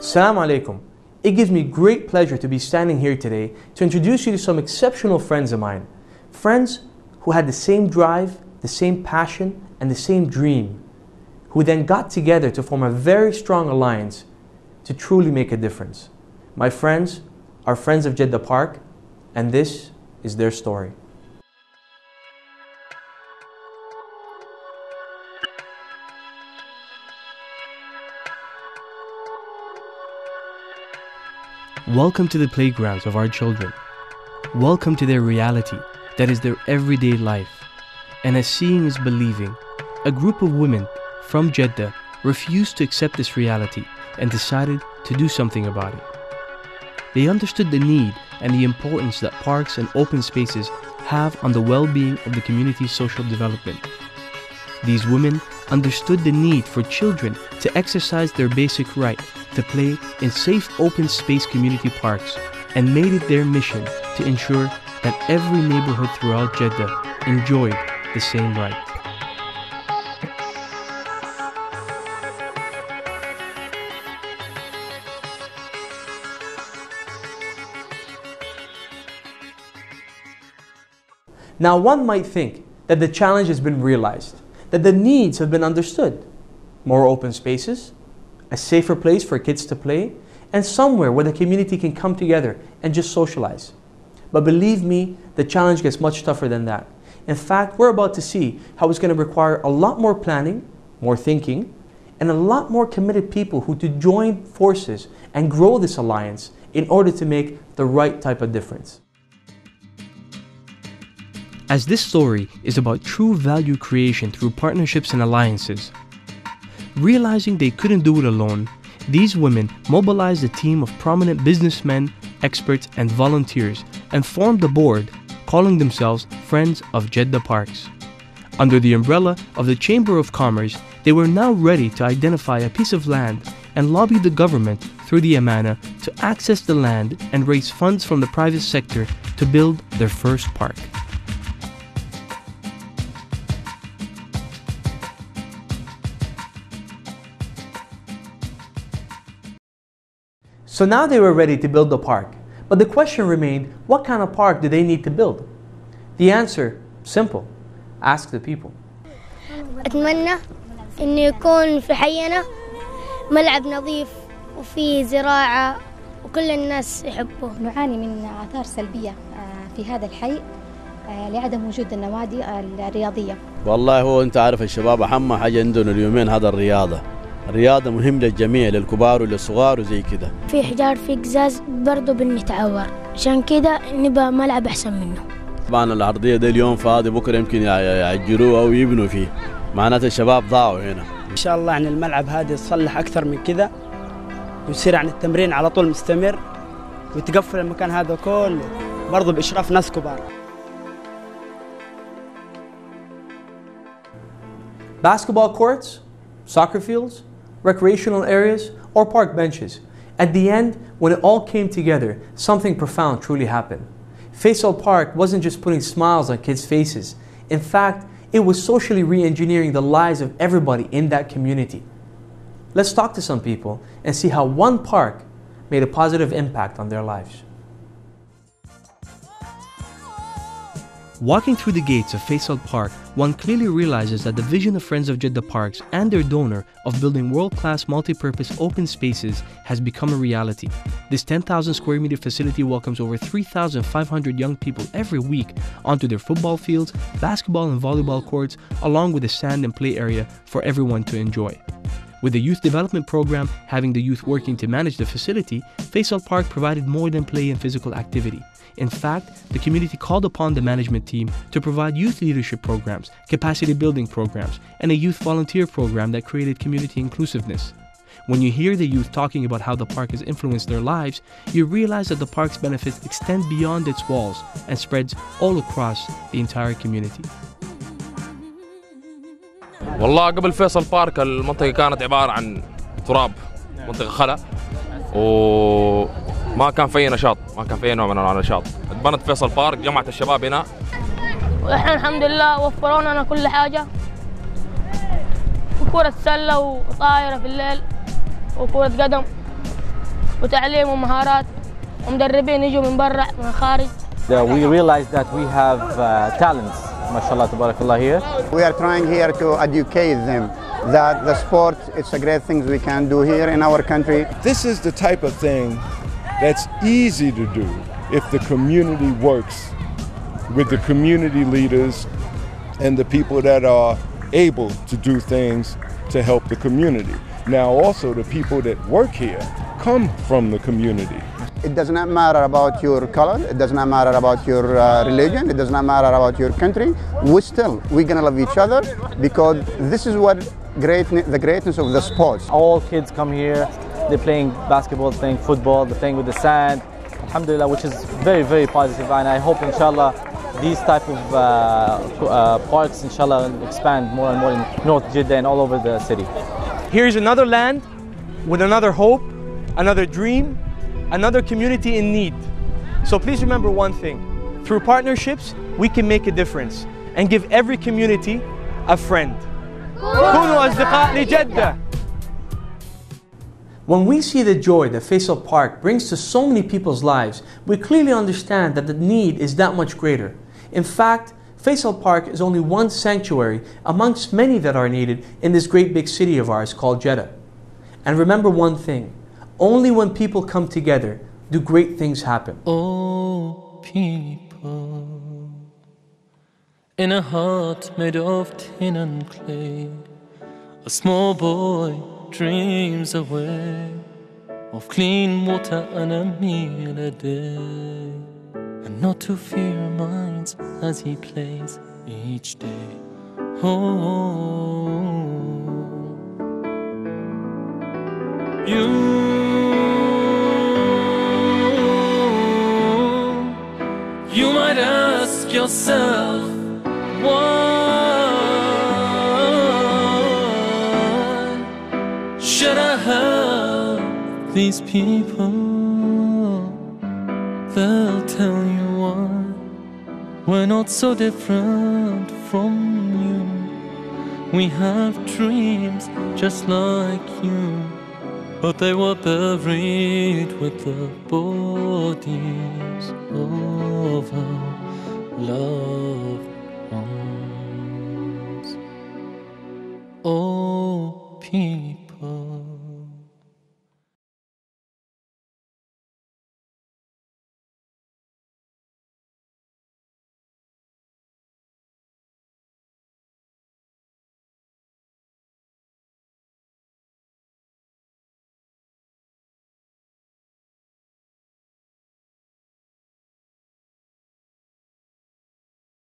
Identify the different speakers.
Speaker 1: Assalamu alaikum. It gives me great pleasure to be standing here today to introduce you to some exceptional friends of mine. Friends who had the same drive, the same passion, and the same dream, who then got together to form a very strong alliance to truly make a difference. My friends are friends of Jeddah Park, and this is their story.
Speaker 2: Welcome to the playgrounds of our children. Welcome to their reality that is their everyday life. And as seeing is believing, a group of women from Jeddah refused to accept this reality and decided to do something about it. They understood the need and the importance that parks and open spaces have on the well-being of the community's social development. These women understood the need for children to exercise their basic right to play in safe open space community parks and made it their mission to ensure that every neighborhood throughout Jeddah enjoyed the same right.
Speaker 1: Now one might think that the challenge has been realized, that the needs have been understood. More open spaces, a safer place for kids to play, and somewhere where the community can come together and just socialize. But believe me, the challenge gets much tougher than that. In fact, we're about to see how it's going to require a lot more planning, more thinking, and a lot more committed people who to join forces and grow this alliance in order to make the right type of difference.
Speaker 2: As this story is about true value creation through partnerships and alliances, realizing they couldn't do it alone, these women mobilized a team of prominent businessmen, experts, and volunteers and formed a board calling themselves Friends of Jeddah Parks. Under the umbrella of the Chamber of Commerce, they were now ready to identify a piece of land and lobby the government through the Amana to access the land and raise funds from the private sector to build their first park.
Speaker 1: So now they were ready to build the park. But the question remained, what kind of park do they need to build? The answer, simple. Ask the people.
Speaker 3: أتمنى إنه يكون في حينا ملعب نظيف وفيه زراعة وكل الناس يحبوه.
Speaker 4: نعاني من آثار سلبية في هذا الحي لعدم وجود النوادي الرياضية.
Speaker 5: والله هو أنت عارف الشباب أهم حاجة عندنا اليومين هذا الرياضة مهم للجميع للكبار وللصغار وزي كده.
Speaker 3: في حجار في قزاز برضه بنتعور عشان كده نبغى ملعب أحسن منه.
Speaker 5: طبعا الأرضية ده اليوم فاضي بكرة يمكن يعجروها أو يبنوا فيه معناته الشباب ضاعوا هنا.
Speaker 6: إن شاء الله عن الملعب هذا يتصلح أكثر من كده ويصير عن التمرين على طول مستمر ويتقفل المكان هذا كله برضه بإشراف ناس كبار.
Speaker 1: Basketball courts, soccer fields, recreational areas, or park benches. At the end, when it all came together, something profound truly happened. Faisal Park wasn't just putting smiles on kids' faces. In fact, it was socially re-engineering the lives of everybody in that community. Let's talk to some people and see how one park made a positive impact on their lives.
Speaker 2: Walking through the gates of Faisal Park, one clearly realizes that the vision of Friends of Jeddah Parks and their donor of building world-class multi-purpose open spaces has become a reality. This 10,000 square meter facility welcomes over 3,500 young people every week onto their football fields, basketball and volleyball courts, along with a sand and play area for everyone to enjoy. With the youth development program having the youth working to manage the facility, Faisal Park provided more than play and physical activity. In fact, the community called upon the management team to provide youth leadership programs, capacity building programs, and a youth volunteer program that created community inclusiveness. When you hear the youth talking about how the park has influenced their lives, you realize that the park's benefits extend beyond its walls and spreads all across the entire community.
Speaker 7: والله قبل فيصل بارك المنطقة كانت عبارة عن تراب، منطقة خلا وما كان في نشاط، ما كان في نوع من النشاط. اتبنت فيصل بارك، جمعت الشباب هنا.
Speaker 3: واحنا الحمد لله وفروا لنا كل حاجة، وكرة سلة وطايرة في الليل وكرة قدم وتعليم ومهارات ومدربين يجوا من برا من الخارج.
Speaker 8: We realize that we have talents, mashallah, tabarakallah here.
Speaker 9: We are trying here to educate them that the sport, it's a great thing we can do here in our country.
Speaker 10: This is the type of thing that's easy to do if the community works with the community leaders and the people that are able to do things to help the community. Now also the people that work here come from the community.
Speaker 9: It does not matter about your color, it does not matter about your religion, it does not matter about your country. We're gonna love each other because this is what the greatness of the sports.
Speaker 8: All kids come here, they're playing basketball, playing football, they're playing with the sand, alhamdulillah, which is very, very positive. And I hope, inshallah, these type of parks, inshallah, will expand more and more in North Jeddah and all over the city.
Speaker 1: Here's another land with another hope, another dream, another community in need. So please remember one thing. Through partnerships, we can make a difference and give every community a friend. كونوا أصدقاء لجدة. When we see the joy that Faisal Park brings to so many people's lives, we clearly understand that the need is that much greater. In fact, Faisal Park is only one sanctuary amongst many that are needed in this great big city of ours called Jeddah. And remember one thing, only when people come together do great things happen.
Speaker 11: Oh, people, in a heart made of tin and clay, a small boy dreams away of clean water and a meal a day, and not to fear minds as he plays each day. Oh, you might ask yourself, why should I help these people? They'll tell you why. We're not so different from you. We have dreams just like you, but they were buried with the bodies of our loved ones. Oh, people.